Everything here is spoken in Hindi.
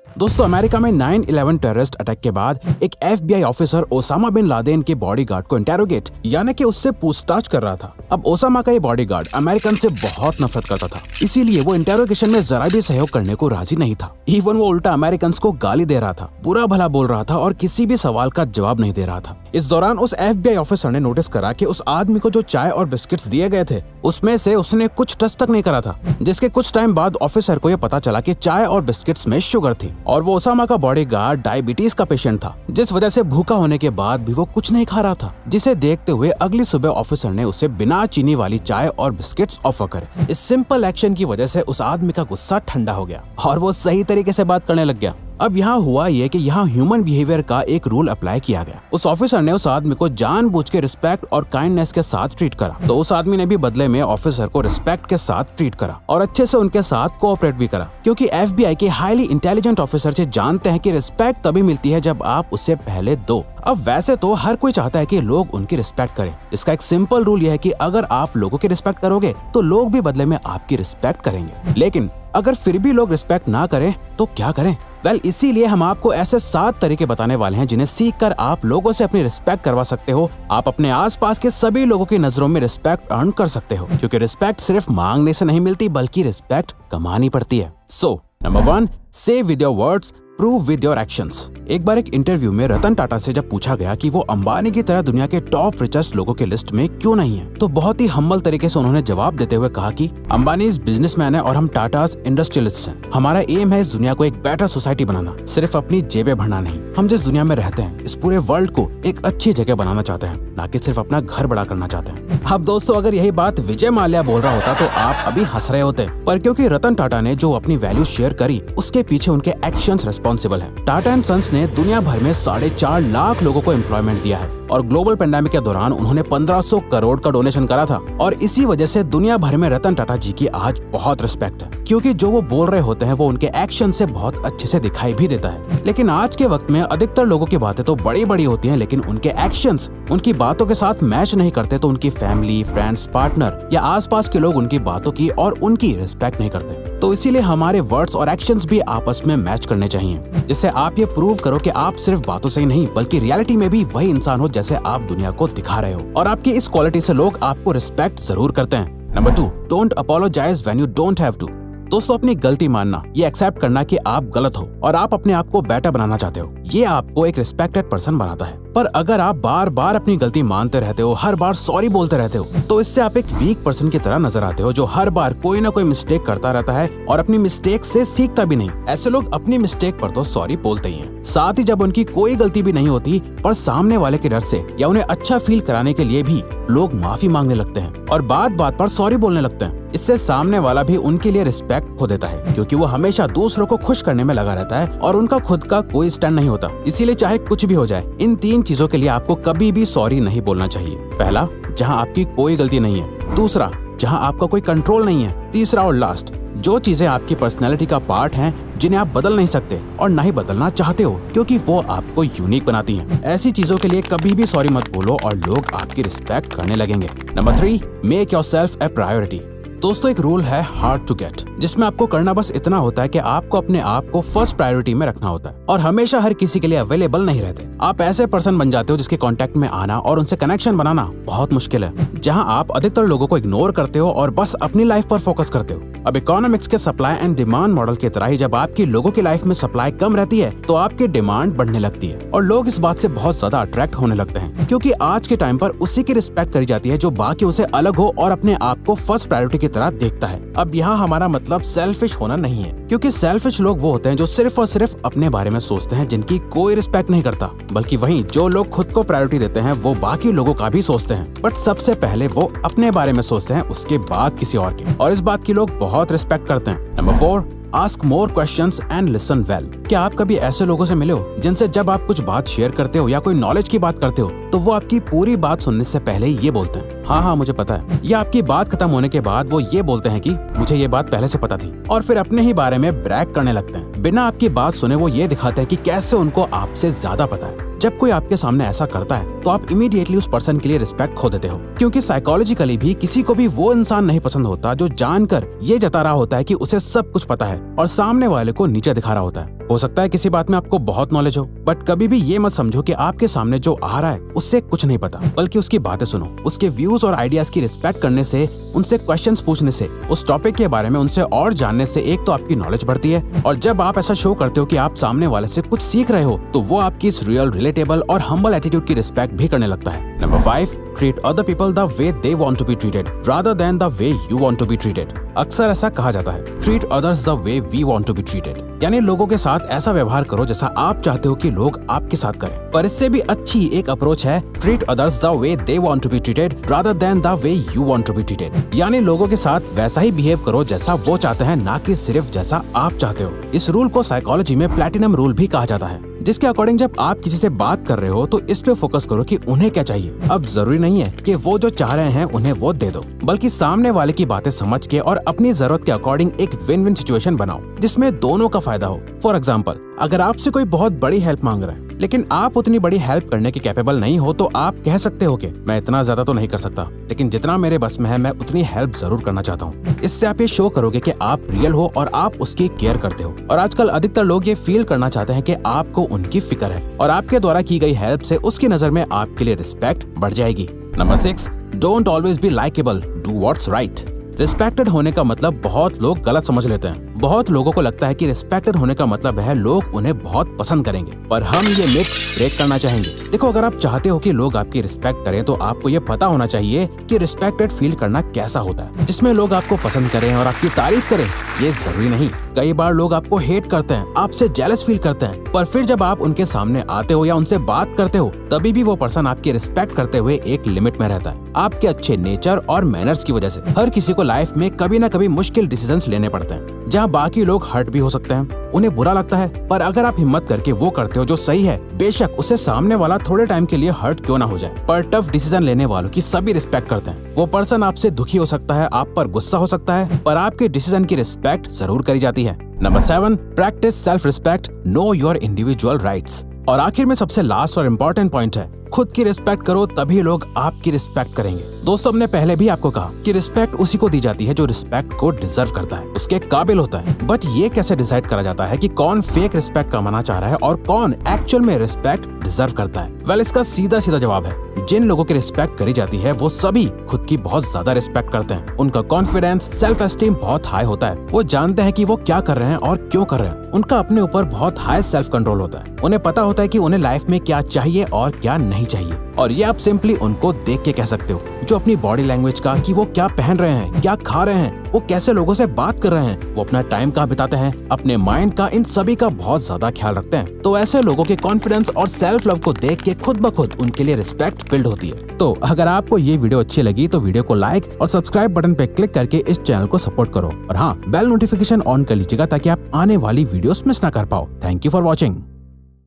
दोस्तों, अमेरिका में 9/11 टेररिस्ट अटैक के बाद एक FBI officer Osama bin Laden के बॉडीगार्ड को इंटेरोगेट यानी कि उससे पूछताछ कर रहा था। अब ओसामा का ये बॉडीगार्ड अमेरिकन से बहुत नफरत करता था, इसीलिए वो इंटेरोगेशन में जरा भी सहयोग करने को राजी नहीं था। इवन वो उल्टा अमेरिकन को गाली दे रहा था, बुरा भला बोल रहा था और किसी भी सवाल का जवाब नहीं दे रहा था। इस दौरान उस FBI ऑफिसर ने नोटिस करा कि उस आदमी को जो चाय और बिस्किट्स दिए गए थे उसमें से उसने कुछ टच तक नहीं करा था, जिसके कुछ टाइम बाद ऑफिसर को यह पता चला कि चाय और बिस्किट्स में शुगर थी और वो ओसामा का बॉडीगार्ड डायबिटीज का पेशेंट था, जिस वजह से भूखा होने के बाद भी वो कुछ नहीं खा रहा था। जिसे देखते हुए अगली सुबह ऑफिसर ने उसे बिना चीनी वाली चाय और बिस्किट्स ऑफर करे। इस सिंपल एक्शन की वजह से उस आदमी का गुस्सा ठंडा हो गया और वो सही तरीके से बात करने लग गया। अब यहाँ हुआ ये कि यहाँ ह्यूमन बिहेवियर का एक रूल अप्लाई किया गया। उस ऑफिसर ने उस आदमी को जानबूझ के रिस्पेक्ट और काइंडनेस के साथ ट्रीट करा, तो उस आदमी ने भी बदले में ऑफिसर को रिस्पेक्ट के साथ ट्रीट करा और अच्छे से उनके साथ कोऑपरेट भी करा, क्योंकि FBI के हाईली इंटेलिजेंट ऑफिसर से जानते हैं कि रिस्पेक्ट तभी मिलती है जब आप उससे पहले दो। अब वैसे तो हर कोई चाहता है कि लोग उनकी रिस्पेक्ट करें। इसका एक सिंपल रूल यह है कि अगर आप लोगों की रिस्पेक्ट करोगे तो लोग भी बदले में आपकी रिस्पेक्ट करेंगे। लेकिन अगर फिर भी लोग रिस्पेक्ट ना करें तो क्या करें? इसीलिए हम आपको ऐसे 7 तरीके बताने वाले हैं जिन्हें सीखकर आप लोगों से अपनी रिस्पेक्ट करवा सकते हो। आप अपने आसपास के सभी लोगों की नजरों में रिस्पेक्ट अर्न कर सकते हो, क्योंकि रिस्पेक्ट सिर्फ मांगने से नहीं मिलती बल्कि रिस्पेक्ट कमानी पड़ती है। नंबर 1, से with your words, prove with your actions. एक बार एक इंटरव्यू में रतन टाटा से जब पूछा गया कि वो अंबानी की तरह दुनिया के टॉप रिचेस्ट लोगों के लिस्ट में क्यों नहीं है, तो बहुत ही हम्बल तरीके से उन्होंने जवाब देते हुए कहा कि अंबानी बिजनेसमैन है और हम टाटास इंडस्ट्रियलिस्ट हैं। हमारा एम है इस दुनिया को एक बेटर सोसाइटी बनाना, सिर्फ अपनी जेबें भरना नहीं। हम जिस दुनिया में रहते हैं इस पूरे वर्ल्ड को एक अच्छी जगह बनाना चाहते हैं, ना कि सिर्फ अपना घर बड़ा करना चाहते हैं। अब दोस्तों, अगर यही बात विजय माल्या बोल रहा होता तो आप अभी हंस रहे होते, पर क्योंकि रतन टाटा ने जो अपनी वैल्यू शेयर करी उसके पीछे उनके एक्शंस रिस्पॉन्सिबल है। टाटा एंड सन्स ने दुनिया भर में 4.5 लाख लोगों को एम्प्लॉयमेंट दिया है और ग्लोबल पेंडेमिक के दौरान उन्होंने 1500 करोड़ का डोनेशन करा था और इसी वजह से दुनिया भर में रतन टाटा जी की आज बहुत रिस्पेक्ट है, क्योंकि जो वो बोल रहे होते हैं वो उनके एक्शन से बहुत अच्छे से दिखाई भी देता है। लेकिन आज के वक्त में अधिकतर लोगों की बातें तो बड़ी बड़ी होती हैं, लेकिन उनके एक्शंस उनकी बातों के साथ मैच नहीं करते, तो उनकी फैमिली, फ्रेंड्स, पार्टनर या आसपास के लोग उनकी बातों की और उनकी रिस्पेक्ट नहीं करते। तो इसीलिए हमारे वर्ड्स और एक्शंस भी आपस में मैच करने चाहिए, जिससे आप ये प्रूव करो कि आप सिर्फ बातों से ही नहीं बल्कि रियलिटी में भी वही इंसान हो जैसे आप दुनिया को दिखा रहे हो, और आपकी इस क्वालिटी से लोग आपको रिस्पेक्ट जरूर करते हैं। Number 2, don't apologise when you don't have to. दोस्तों, अपनी गलती मानना, ये एक्सेप्ट करना कि आप गलत हो और आप अपने आप को बेटर बनाना चाहते हो, ये आपको एक रिस्पेक्टेड पर्सन बनाता है। पर अगर आप बार बार अपनी गलती मानते रहते हो, हर बार सॉरी बोलते रहते हो, तो इससे आप एक वीक पर्सन की तरह नजर आते हो जो हर बार कोई ना कोई मिस्टेक करता रहता है और अपनी मिस्टेक से सीखता भी नहीं। ऐसे लोग अपनी मिस्टेक पर तो सॉरी बोलते ही हैं, साथ ही जब उनकी कोई गलती भी नहीं होती पर सामने वाले के डर से या उन्हें अच्छा फील कराने के लिए भी लोग माफी मांगने लगते हैं और बात बात पर सॉरी बोलने लगते हैं। इससे सामने वाला भी उनके लिए रिस्पेक्ट खो देता है, क्योंकि वो हमेशा दूसरों को खुश करने में लगा रहता है और उनका खुद का कोई स्टैंड नहीं होता। इसीलिए चाहे कुछ भी हो जाए, इन 3 चीजों के लिए आपको कभी भी सॉरी नहीं बोलना चाहिए। पहला, जहां आपकी कोई गलती नहीं है। दूसरा, जहां आपका कोई कंट्रोल नहीं है। तीसरा और लास्ट, जो चीजें आपकी पर्सनैलिटी का पार्ट हैं जिन्हें आप बदल नहीं सकते और ना ही बदलना चाहते हो, क्योंकि वो आपको यूनिक बनाती हैं। ऐसी चीजों के लिए कभी भी सॉरी मत बोलो और लोग आपकी रिस्पेक्ट करने लगेंगे। नंबर 3, मेक योरसेल्फ ए प्रायोरिटी। दोस्तों, एक रूल है हार्ड टू गेट, जिसमें आपको करना बस इतना होता है कि आपको अपने आप को फर्स्ट प्रायोरिटी में रखना होता है और हमेशा हर किसी के लिए अवेलेबल नहीं रहते। आप ऐसे पर्सन बन जाते हो जिसके कांटेक्ट में आना और उनसे कनेक्शन बनाना बहुत मुश्किल है, जहां आप अधिकतर लोगों को इग्नोर करते हो और बस अपनी लाइफ पर फोकस करते हो। अब इकोनॉमिक्स के सप्लाई एंड डिमांड मॉडल की तरह ही जब आपकी लोगों की लाइफ में सप्लाई कम रहती है तो आपकी डिमांड बढ़ने लगती है और लोग इस बात से बहुत ज्यादा अट्रैक्ट होने लगते हैं, क्योंकि आज के टाइम पर उसी की रिस्पेक्ट करी जाती है जो बाकी से अलग हो और अपने आप को फर्स्ट प्रायोरिटी की तरह देखता है। अब यहाँ हमारा मतलब सेल्फिश होना नहीं है, क्योंकि सेल्फिश लोग वो होते हैं जो सिर्फ और सिर्फ अपने बारे में सोचते हैं, जिनकी कोई रिस्पेक्ट नहीं करता, बल्कि वहीं जो लोग खुद को प्रायोरिटी देते हैं वो बाकी लोगों का भी सोचते हैं, बट सबसे पहले वो अपने बारे में सोचते हैं, उसके बाद किसी और के, और इस बात की लोग बहुत रिस्पेक्ट करते हैं। Number 4, ask more questions and listen well. क्या आप कभी ऐसे लोगों से मिले हो जिनसे जब आप कुछ बात शेयर करते हो या कोई नॉलेज की बात करते हो तो वो आपकी पूरी बात सुनने से पहले ही ये बोलते हैं, हाँ मुझे पता है, या आपकी बात खत्म होने के बाद वो ये बोलते हैं कि मुझे ये बात पहले से पता थी, और फिर अपने ही बारे में ब्रैग करने लगते हैं। बिना आपकी बात सुने वो ये दिखाते हैं कि कैसे उनको आपसे ज्यादा पता है। जब कोई आपके सामने ऐसा करता है तो आप इमीडिएटली उस पर्सन के लिए रिस्पेक्ट खो देते हो, क्योंकि साइकोलॉजिकली भी किसी को भी वो इंसान नहीं पसंद होता जो जानकर ये जता रहा होता है कि उसे सब कुछ पता है और सामने वाले को नीचे दिखा रहा होता है। हो सकता है किसी बात में आपको बहुत नॉलेज हो, बट कभी भी ये मत समझो कि आपके सामने जो आ रहा है उससे कुछ नहीं पता, बल्कि उसकी बातें सुनो। उसके व्यूज और आइडियाज की रिस्पेक्ट करने से, उनसे क्वेश्चंस पूछने से, उस टॉपिक के बारे में उनसे और जानने से एक तो आपकी नॉलेज बढ़ती है, और जब आप ऐसा शो करते हो कि आप सामने वाले से कुछ सीख रहे हो तो वो आपकी इस रियल, रिलेटेबल और हम्बल एटीट्यूड की रिस्पेक्ट भी करने लगता है। Number 5, treat other people the way they want to be treated rather than the way you want to be treated। अक्सर ऐसा कहा जाता है, treat others the way we want to be treated, यानी लोगों के साथ ऐसा व्यवहार करो जैसा आप चाहते हो कि लोग आपके साथ करें। पर इससे भी अच्छी एक अप्रोच है treat others the way they want to be treated rather than the way you want to be treated, यानी लोगों के साथ वैसा ही बिहेव करो जैसा वो चाहते हैं, ना कि सिर्फ जैसा आप चाहते हो। इस रूल को साइकोलॉजी में प्लैटिनम रूल भी कहा जाता है, जिसके अकॉर्डिंग जब आप किसी से बात कर रहे हो तो इस पे फोकस करो कि उन्हें क्या चाहिए। अब जरूरी नहीं है कि वो जो चाह रहे हैं उन्हें वो दे दो, बल्कि सामने वाले की बातें समझ के और अपनी जरूरत के अकॉर्डिंग एक विन विन सिचुएशन बनाओ जिसमें दोनों का फायदा हो। फॉर एग्जाम्पल, अगर आपसे कोई बहुत बड़ी हेल्प मांग रहा है लेकिन आप उतनी बड़ी हेल्प करने के कैपेबल नहीं हो, तो आप कह सकते हो कि मैं इतना ज्यादा तो नहीं कर सकता, लेकिन जितना मेरे बस में है मैं उतनी हेल्प जरूर करना चाहता हूँ। इससे आप ये शो करोगे कि आप रियल हो और आप उसकी केयर करते हो। और आजकल अधिकतर लोग ये फील करना चाहते हैं कि आपको उनकी फिक्र है और आपके द्वारा की गई हेल्प से उसकी नजर में आपके लिए रिस्पेक्ट बढ़ जाएगी। Number 6, don't always be likeable, do what's right. Respected होने का मतलब बहुत लोग गलत समझ लेते हैं। बहुत लोगों को लगता है कि रिस्पेक्टेड होने का मतलब है लोग उन्हें बहुत पसंद करेंगे, पर हम ये मिथ ब्रेक करना चाहेंगे। देखो, अगर आप चाहते हो कि लोग आपकी रिस्पेक्ट करें तो आपको ये पता होना चाहिए कि रिस्पेक्टेड फील करना कैसा होता है, जिसमें लोग आपको पसंद करें और आपकी तारीफ करें। ये जरूरी नहीं। कई बार लोग आपको हेट करते हैं, आपसे जेलस फील करते हैं, पर फिर जब आप उनके सामने आते हो या उनसे बात करते हो तभी भी वो पर्सन आपकी रिस्पेक्ट करते हुए एक लिमिट में रहता है। आपके अच्छे नेचर और मैनर्स की वजह से हर किसी को लाइफ में कभी न कभी मुश्किल डिसीजंस लेने पड़ते हैं, जहाँ बाकी लोग हर्ट भी हो सकते हैं, उन्हें बुरा लगता है। पर अगर आप हिम्मत करके वो करते हो जो सही है, बेशक उसे सामने वाला थोड़े टाइम के लिए हर्ट क्यों ना हो जाए, पर टफ डिसीजन लेने वालों की सभी रिस्पेक्ट करते हैं। वो पर्सन आपसे दुखी हो सकता है, आप पर गुस्सा हो सकता है, पर आपके डिसीजन की रिस्पेक्ट जरूर करी जाती है। Number 7, practice self respect, know your individual rights. और आखिर में सबसे लास्ट और इम्पोर्टेंट पॉइंट है, खुद की रिस्पेक्ट करो तभी लोग आपकी रिस्पेक्ट करेंगे। दोस्तों, हमने पहले भी आपको कहा कि रिस्पेक्ट उसी को दी जाती है जो रिस्पेक्ट को डिजर्व करता है, उसके काबिल होता है। बट ये कैसे डिसाइड करा जाता है कि कौन फेक रिस्पेक्ट कमाना चाह रहा है और कौन एक्चुअल में रिस्पेक्ट डिजर्व करता है? वेल, इसका सीधा सीधा जवाब है, जिन लोगों की रिस्पेक्ट करी जाती है वो सभी खुद की बहुत ज्यादा रिस्पेक्ट करते हैं। उनका कॉन्फिडेंस, सेल्फ एस्टीम बहुत हाई होता है। वो जानते हैं कि वो क्या कर रहे हैं और क्यों कर रहे हैं। उनका अपने ऊपर बहुत हाई सेल्फ कंट्रोल होता है। उन्हें पता होता है कि उन्हें लाइफ में क्या चाहिए और क्या नहीं चाहिए। और ये आप सिंपली उनको देख के कह सकते हो, जो अपनी बॉडी लैंग्वेज का, कि वो क्या पहन रहे हैं, क्या खा रहे हैं, वो कैसे लोगों से बात कर रहे हैं, वो अपना टाइम कहाँ बिताते हैं, अपने माइंड का, इन सभी का बहुत ज्यादा ख्याल रखते हैं। तो ऐसे लोगों के कॉन्फिडेंस और सेल्फ लव को देख के खुद ब खुद उनके लिए रिस्पेक्ट बिल्ड होती है। तो अगर आपको ये वीडियो अच्छी लगी तो वीडियो को लाइक और सब्सक्राइब बटन पे क्लिक करके इस चैनल को सपोर्ट करो। और हाँ, बेल नोटिफिकेशन ऑन कर लीजिएगा ताकि आप आने वाली वीडियोस मिस ना कर पाओ। Thank you for watching.